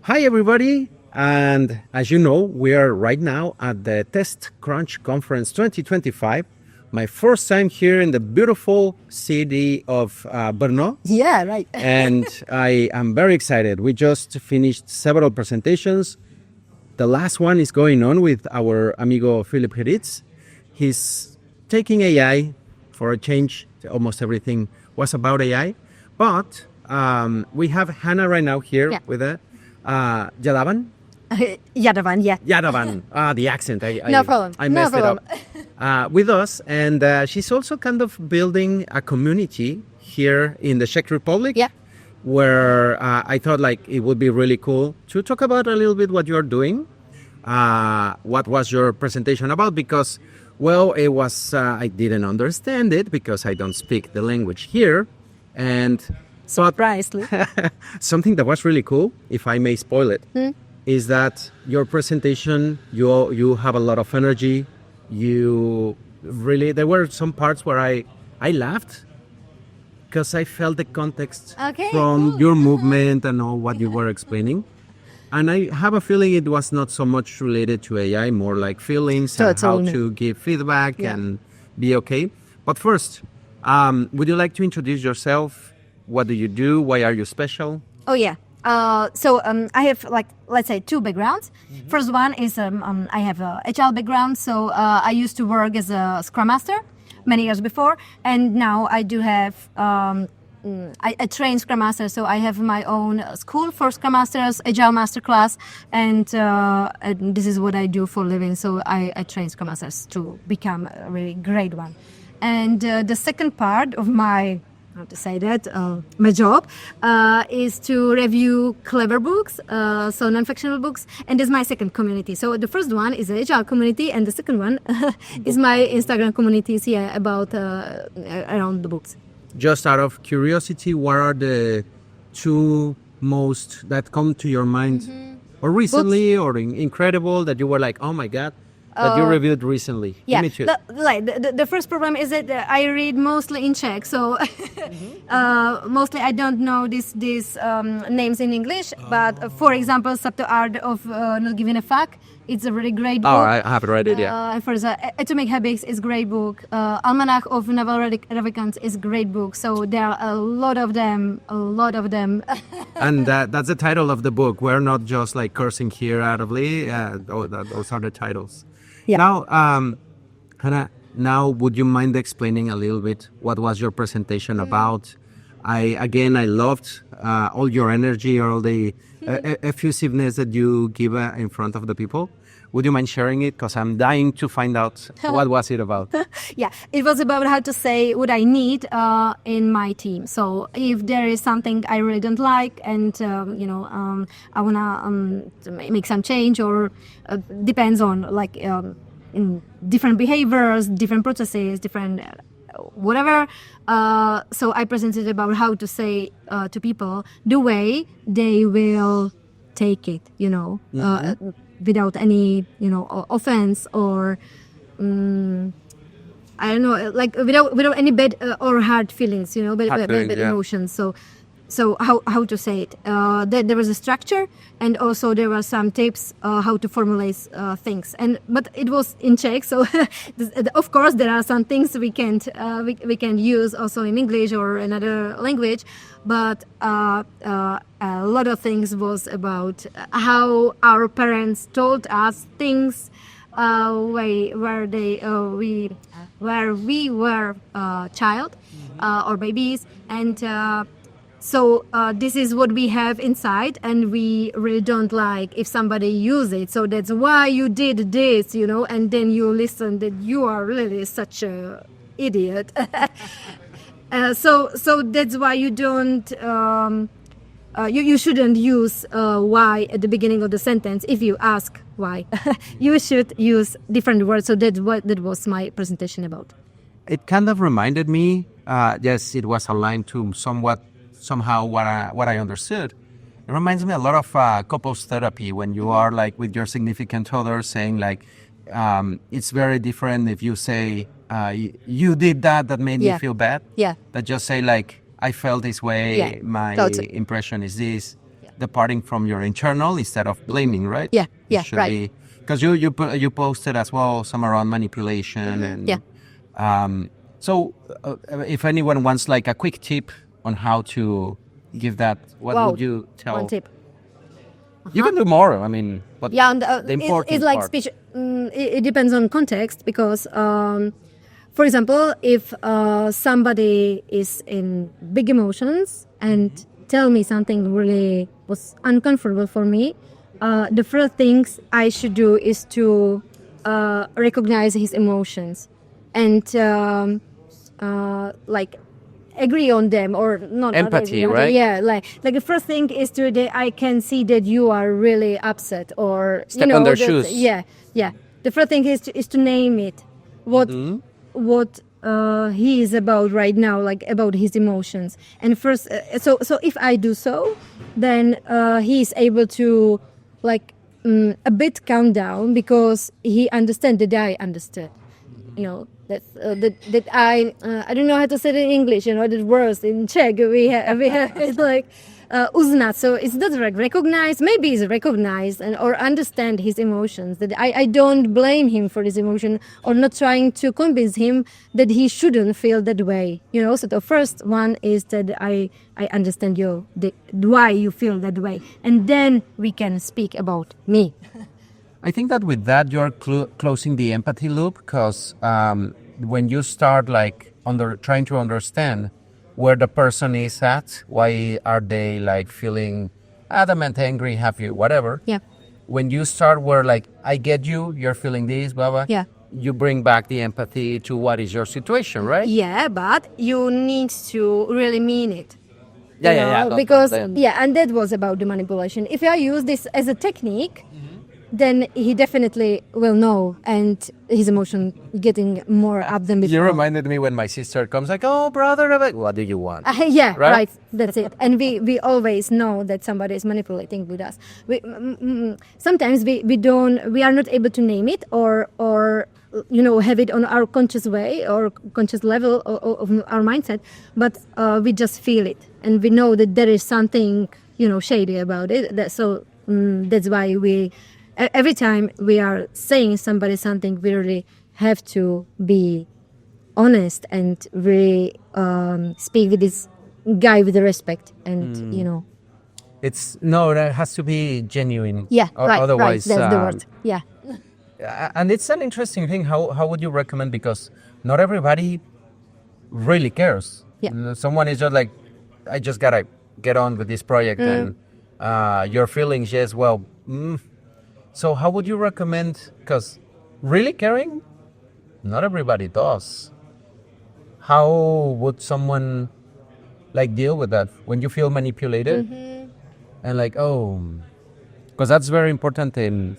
Hi, everybody. And as you know, we are right now at the TestCrunch Conference 2025. My first time here in the beautiful city of Brno. Yeah, right. And I am very excited. We just finished several presentations. The last one is going on with our amigo Philip Heritz. He's taking AI for a change. Almost everything was about AI. But we have Hana right now here Yeah. with Jadavan. Jadavan, yeah. Jadavan. The accent. No problem. I No messed problem. it up. With us. And she's also kind of building a community here in the Czech Republic. Yeah. Where I thought like it would be really cool to talk about a little bit what you're doing. What was your presentation about? Because, well, it was, I didn't understand it because I don't speak the language here. And Surprisingly. something that was really cool, if I may spoil it, is that your presentation, you have a lot of energy. You really, there were some parts where I laughed because I felt the context Okay, from cool. your movement and all what you were explaining. And I have a feeling it was not so much related to AI, more like feelings and how Totally. to give feedback Yeah. and be okay. But first, would you like to introduce yourself? What do you do? Why are you special? Oh, yeah. I have, like, let's say, two backgrounds. First one is I have a Agile background. So I used to work as a Scrum Master many years before. And now I do have... I train Scrum Masters, so I have my own school for Scrum Masters, Agile Masterclass, and this is what I do for a living. So I train Scrum Masters to become a really great one. And the second part of my, how to say that, my job is to review clever books, so non-fictional books, and this is my second community. So the first one is the Agile community, and the second one is my Instagram communities here about around the books. Just out of curiosity, what are the two most that come to your mind, or recently, or incredible that you were like, oh my god, that you reviewed recently? Yeah, Give me two. the first problem is that I read mostly in Czech, so mostly I don't know these names in English. But for example, Subtle Art of Not Giving a Fuck, it's a really great book. Oh, I have read it. Yeah. For the Atomic Habits is great book. Almanac of Naval Ravikant is great book. So there are a lot of them. And that's the title of the book. We're not just like cursing here audibly. Those are the titles. Yeah. Now, Hannah, now would you mind explaining a little bit what was your presentation about? I loved all your energy, all the effusiveness that you give in front of the people. Would you mind sharing it? Because I'm dying to find out what was it about. Yeah, it was about how to say what I need in my team. So if there is something I really don't like and, I want to make some change or depends on like in different behaviors, different processes, different whatever. So I presented about how to say to people the way they will take it, without any, offense or I don't know, like without any bad or hard feelings, bad emotions. So how to say it? There was a structure, and also there were some tips how to formulate things. But it was in Czech, so of course there are some things we can't we can use also in English or another language. But a lot of things was about how our parents told us things where we were child or babies, and so this is what we have inside, and we really don't like if somebody use it. So that's why you did this, and then you listen that you are really such a idiot. So that's why you don't. You shouldn't use why at the beginning of the sentence if you ask why. You should use different words. So that was my presentation about. It kind of reminded me, yes, it was aligned to somehow what I understood. It reminds me a lot of couples therapy when you are like with your significant other saying like, it's very different if you say, you did that made me feel bad. Yeah. But just say like, I felt this way, Yeah, my totally. impression is this. Yeah. departing from your internal instead of blaming, right? Yeah, yeah, It should right. Because you posted as well some around manipulation and Yeah. so if anyone wants like a quick tip on how to give that, what Wow. would you tell? One tip. You can do more. I mean, but Yeah, and the important it's like part. speech. It depends on context because, for example, if somebody is in big emotions and tell me something really was uncomfortable for me, the first things I should do is to recognize his emotions and like agree on them or not Empathy, agree, right? yeah, like the first thing is to that I can see that you are really upset or Step on their that, shoes. yeah, the first thing is to name it what he is about right now, like about his emotions. And first so if I do so, then he is able to like a bit calm down because he understands that I understood, that I don't know how to say it in English, the words in Czech we have it's like uznat, so it's not like recognize, maybe it's recognize and or understand his emotions, that I don't blame him for his emotion or not trying to convince him that he shouldn't feel that way, so the first one is that I understand why you feel that way, and then we can speak about me. I think that with that you're closing the empathy loop because when you start like trying to understand where the person is at, why are they like feeling adamant, angry, happy, whatever. Yeah. When you start where like I get you, you're feeling this, blah blah. Yeah. You bring back the empathy to what is your situation, right? Yeah, but you need to really mean it. Yeah. Because and that was about the manipulation. If I use this as a technique, then he definitely will know, and his emotion getting more up than before. You reminded me when my sister comes like, "Oh, brother, I'm like, what do you want?" Yeah, Right? right. That's it. And we always know that somebody is manipulating with us. Sometimes we are not able to name it or have it on our conscious way or conscious level of our mindset, but we just feel it, and we know that there is something shady about it. That's why every time we are saying somebody something, we really have to be honest and really speak with this guy with respect, and that has to be genuine. yeah, right, Otherwise, that's the word. Yeah. And it's an interesting thing. How would you recommend? Because not everybody really cares. Yeah. Someone is just like, I just gotta get on with this project, and your feelings, yes, well. So how would you recommend? Because really caring, not everybody does. How would someone like deal with that when you feel manipulated and like, because that's very important in.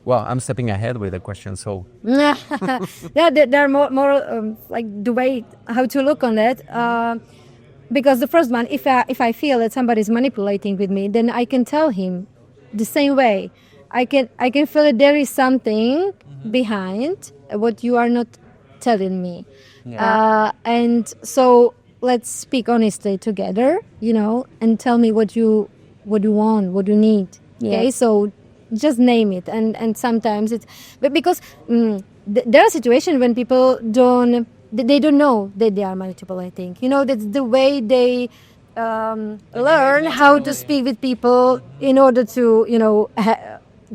Well, I'm stepping ahead with the question, so. Yeah, there are more like the way how to look on it. Because the first one, if I feel that somebody is manipulating with me, then I can tell him the same way. I can feel that there is something behind what you are not telling me, and so let's speak honestly together, and tell me what you want, what you need. Okay, so just name it, and sometimes it's but because there are situations when people don't know that they are manipulating. That's the way they learn how to speak with people in order to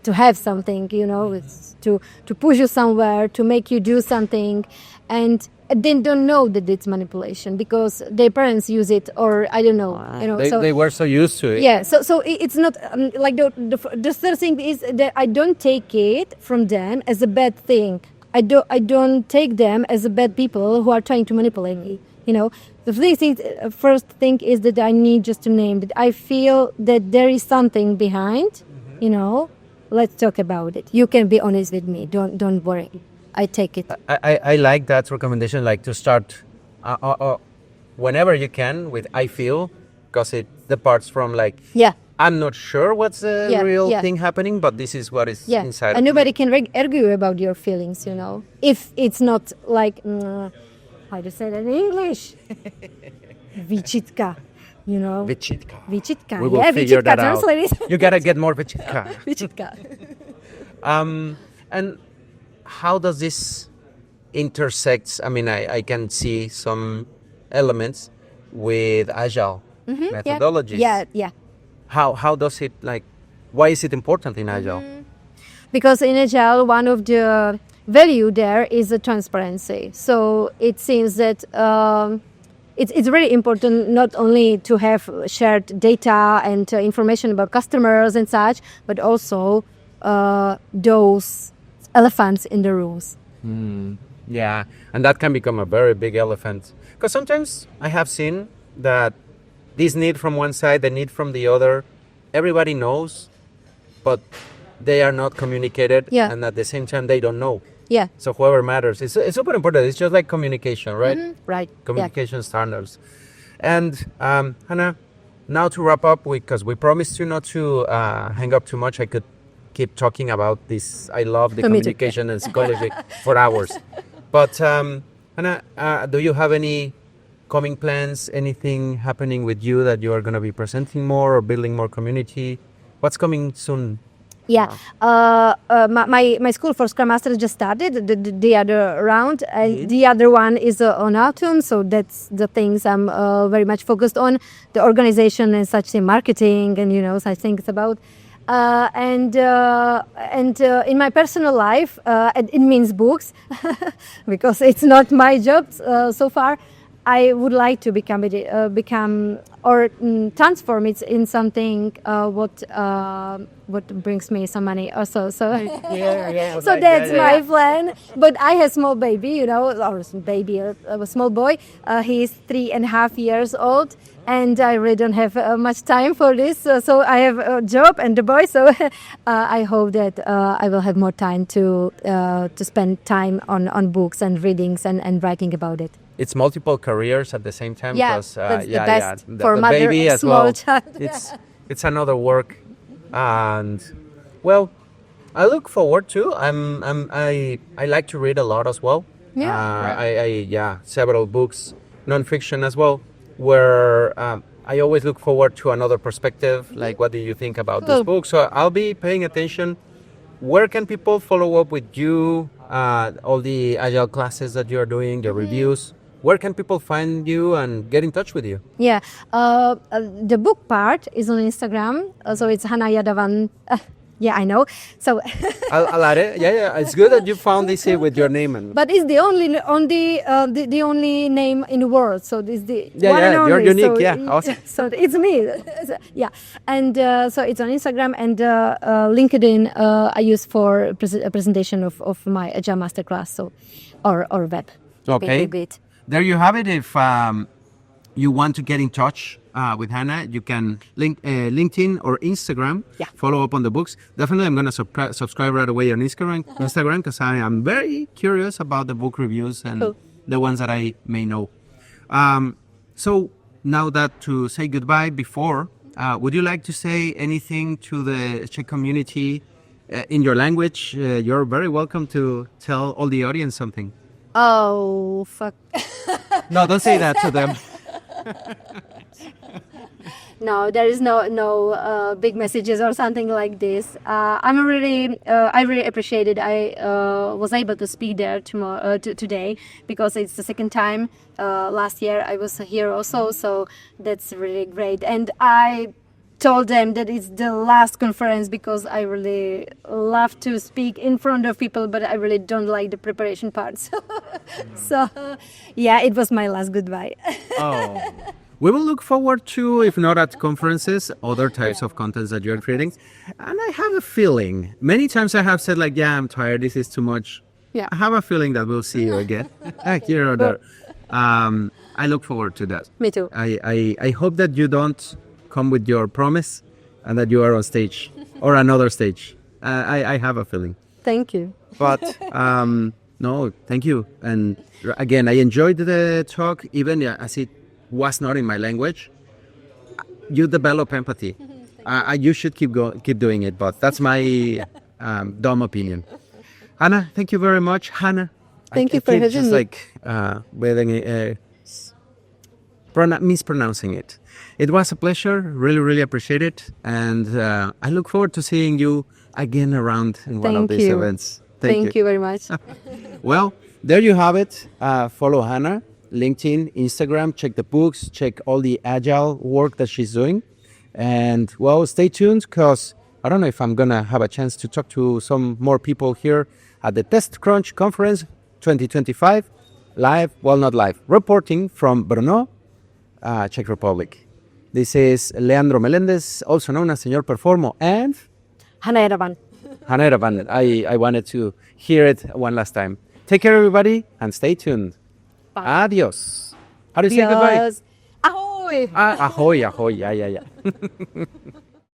to have something, it's to push you somewhere, to make you do something, and they don't know that it's manipulation because their parents use it, or I don't know, They were so used to it. Yeah, so it's not like the third thing is that I don't take it from them as a bad thing. I don't take them as a bad people who are trying to manipulate me. The first thing is that I need just to name that I feel that there is something behind. Let's talk about it. You can be honest with me. Don't worry. I take it. I like that recommendation, like to start whenever you can with I feel, because it departs from like, I'm not sure what's the real thing happening, but this is what is inside. And nobody can argue about your feelings, if it's not like, how to say that in English? Výčitka. you know. Vichitka. Vichitka. We will Yeah, figure Vichitka, that out. translate it. You gotta get more Vichitka. Vichitka. And how does this intersects? I mean, I can see some elements with Agile methodologies. Yeah. How does it like? Why is it important in Agile? Because in Agile, one of the value there is the transparency. So it seems that it's really important not only to have shared data and information about customers and such, but also those elephants in the rooms. Yeah, and that can become a very big elephant. Because sometimes I have seen that this need from one side, the need from the other, everybody knows, but they are not communicated, Yeah. and at the same time they don't know. Yeah. So whoever matters, it's super important. It's just like communication, right? Right. Communication standards. And Hannah, now to wrap up, because we promised you not to hang up too much. I could keep talking about this. I love the Me too. communication and psychology for hours. But Hannah, do you have any coming plans? Anything happening with you that you are going to be presenting more or building more community? What's coming soon? Yeah, my school for Scrum Masters just started the other round, and the other one is on autumn. So that's the things I'm very much focused on, the organization and such thing, marketing and such things about. And in my personal life, it means books because it's not my job so far. I would like to become or transform it in something what brings me some money also. So so that's my plan. But I have small baby, or a small boy. He's 3.5 years old, and I really don't have much time for this. So I have a job and the boy. So I hope that I will have more time to spend time on books and readings and writing about it. It's multiple careers at the same time. Yeah, Because, that's the best for the mother baby of as small well. child. It's another work, and well, I look forward to. I like to read a lot as well. Yeah. Several books, nonfiction as well, where I always look forward to another perspective. Like, what do you think about this book? So I'll be paying attention. Where can people follow up with you? All the Agile classes that you are doing, the reviews. Where can people find you and get in touch with you? Yeah, the book part is on Instagram, so it's Hana Jadavan. Yeah, I know. So, I'll add it. Yeah. It's good that you found this here with your name and. but it's the only name in the world. So it's the one and only. You're unique. So, Awesome. So it's me. Yeah, and so it's on Instagram and LinkedIn. I use for a presentation of my Agile masterclass. So, or web. Okay. Bit. There you have it. If you want to get in touch with Hannah, you can link LinkedIn or Instagram. Yeah. Follow up on the books. Definitely, I'm going to subscribe right away on Instagram because I am very curious about the book reviews and the ones that I may know. So now that to say goodbye before, would you like to say anything to the Czech community in your language? You're very welcome to tell all the audience something. Oh, fuck. No, don't say that to them. No, there is no big messages or something like this. I really appreciate it. I was able to speak there today because it's the second time. Last year I was here also, so that's really great. And I told them that it's the last conference because I really love to speak in front of people, but I really don't like the preparation parts. So, yeah, it was my last goodbye. Oh. We will look forward to, if not at conferences, other types of contents that you're creating. And I have a feeling, many times I have said like, yeah, I'm tired, this is too much. Yeah. I have a feeling that we'll see you again, here or there. I look forward to that. Me too. I hope that you don't come with your promise and that you are on stage or another stage. I have a feeling. Thank you. But no, thank you. And again, I enjoyed the talk, even as it was not in my language. You develop empathy. You should keep doing it, but that's my dumb opinion. Hannah, thank you very much. Hannah, Thank you for keep having just me. like mispronouncing it. It was a pleasure. Really, really appreciate it. And I look forward to seeing you again around in one of Thank these you. events. Thank you very much. Well, there you have it. Follow Hana, LinkedIn, Instagram, check the books, check all the Agile work that she's doing. And well, stay tuned because I don't know if I'm going to have a chance to talk to some more people here at the TestCrunch conference 2025. Live, well, not live, reporting from Brno, Czech Republic. This is Leandro Melendez, also known as Señor Performo, and Hana Jadavan. Hana Jadavan. I wanted to hear it one last time. Take care, everybody, and stay tuned. Bye. Adios. How do you say goodbye? Ahoy! Ahoy, ahoy. Yeah.